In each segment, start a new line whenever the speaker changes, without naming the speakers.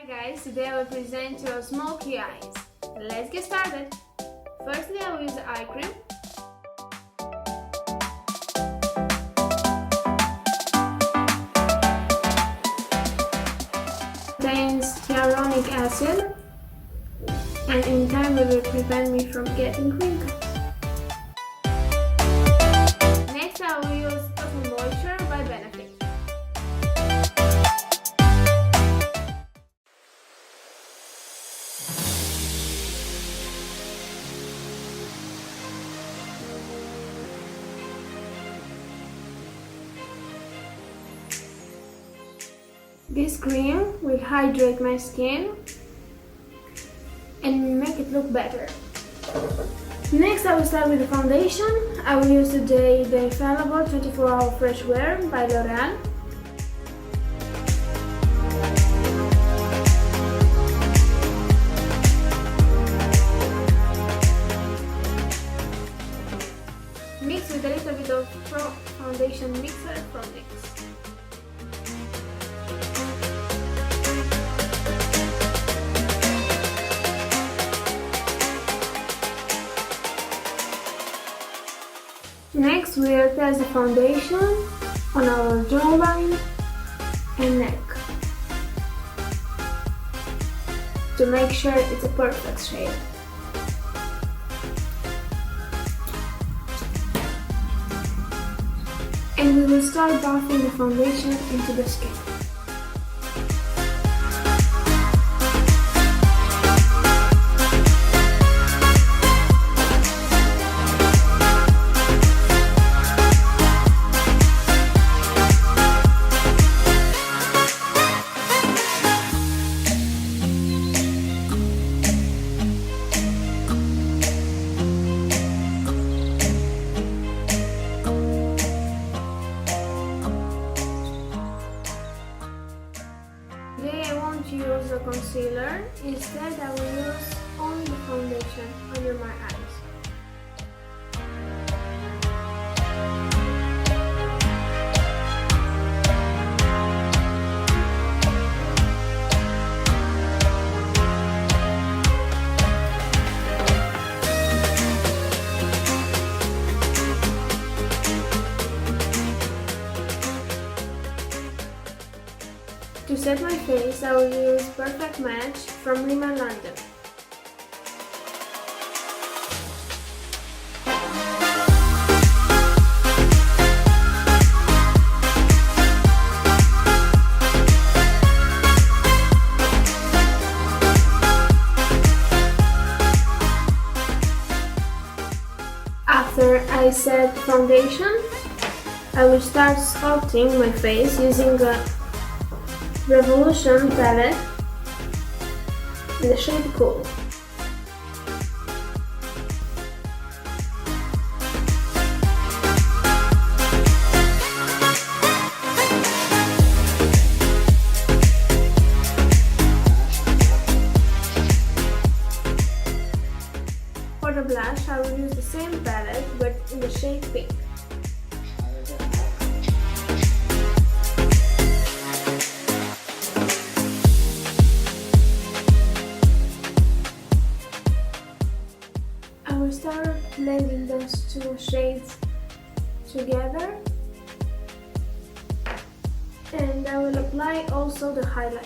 Hi guys, today I will present your smoky eyes. Let's get started. Firstly, I will use the eye cream. Contains hyaluronic acid and in time it will prevent me from getting wrinkles. Next, I will use Total Moisture by Benefit. This cream will hydrate my skin and make it look better. Next, I will start with the foundation. I will use today the Infallible 24-Hour Fresh Wear by LOreal. Mix with a little bit of foundation mixer from NYX. Next, we'll test the foundation on our jawline and neck to make sure it's a perfect shade. And we will start buffing the foundation into the skin. Today I won't use a concealer, instead I will use only the foundation under my eyes. To set my face, I will use Perfect Match from Rimmel London. After I set foundation, I will start sculpting my face using the Revolution palette in the shade Cool. For the blush, I will use the same palette but in the shade Pink. I will start blending those two shades together, and I will apply also the highlight.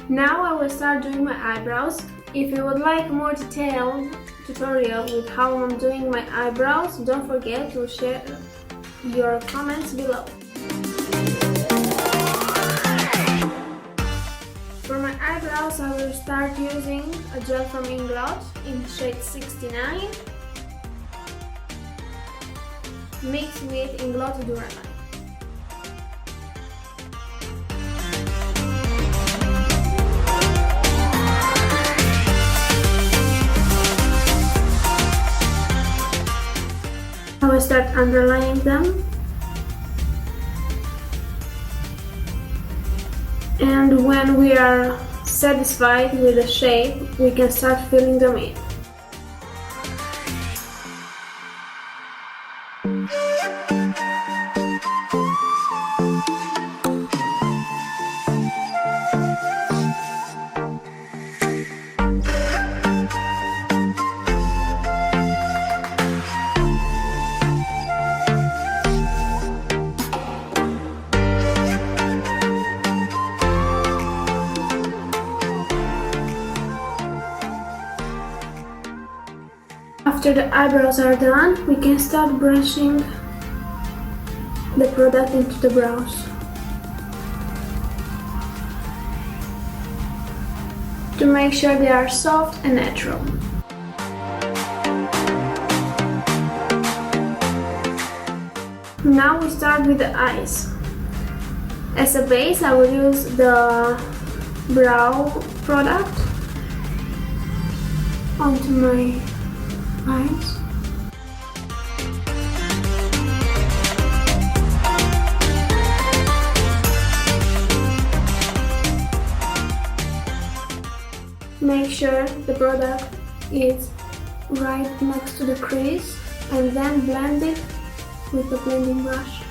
Now I will start doing my eyebrows. If you would like more detailed tutorial with how I'm doing my eyebrows, don't forget to share your comments below. For my eyebrows, I will start using a gel from Inglot in shade 69 mixed with Inglot Duraline. I will start underlining them, and when we are satisfied with the shape, we can start filling them in. After the eyebrows are done, we can start brushing the product into the brows. To make sure they are soft and natural. Now we start with the eyes. As a base, I will use the brow product onto my eyes. Make sure the product is right next to the crease and then blend it with the blending brush.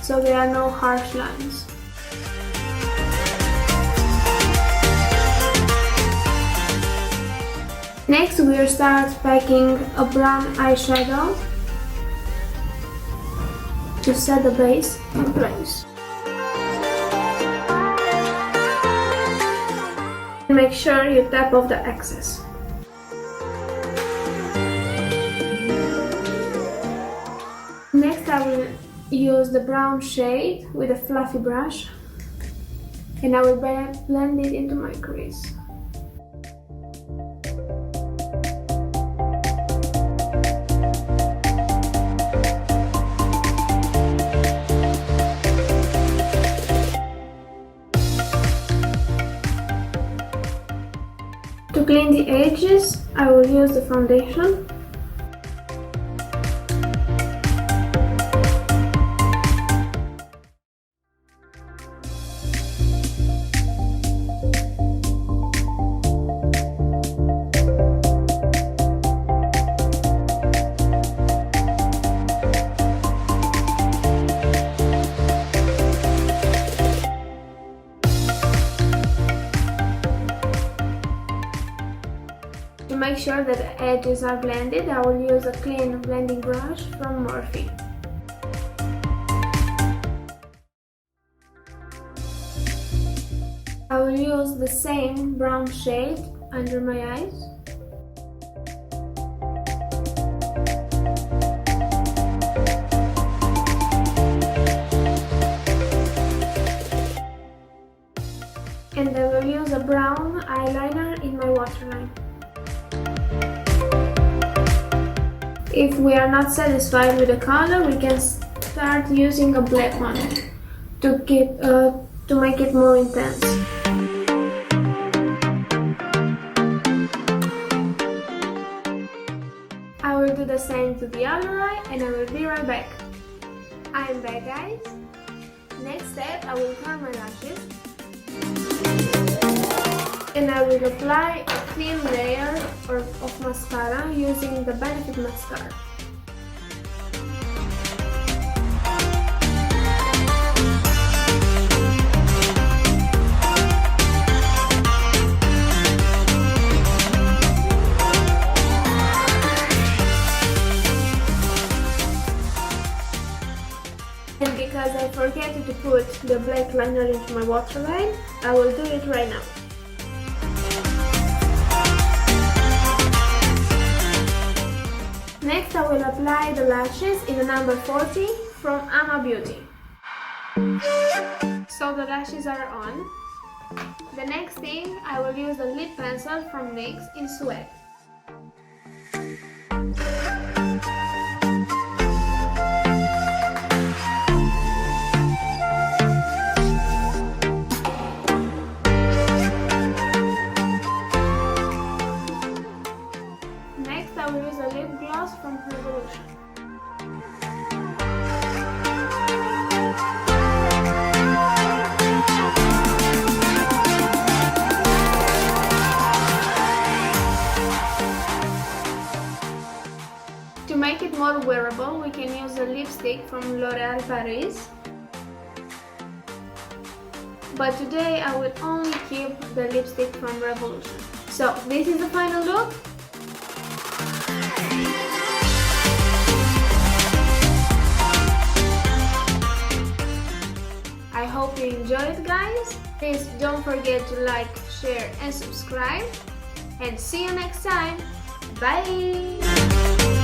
So there are no harsh lines. Next, we will start packing a brown eyeshadow to set the base in place. Make sure you tap off the excess. Next, I will use the brown shade with a fluffy brush and I will blend it into my crease. To clean the edges, I will use the foundation. To make sure that the edges are blended, I will use a clean blending brush from Morphe. I will use the same brown shade under my eyes. And I will use a brown eyeliner in my waterline. If we are not satisfied with the color, we can start using a black one to make it more intense. I will do the same to the other eye and I will be right back. I'm back, guys. Next step, I will curl my lashes and I will apply a thin layer of mascara using the Benefit mascara. And because I forgot to put the black liner into my waterline, I will do it right now. Next, I will apply the lashes in the number 40 from AmaBeauty. So the lashes are on. The next thing, I will use the lip pencil from NYX in Suede. Next, I will use a Lipgloss from Revolution. bit more wearable, we can use a lipstick from L'Oreal Paris. But today I will only keep the lipstick from Revolution. So this is the final look. I hope you enjoyed, guys. Please don't forget to like, share and subscribe. And see you next time. Bye!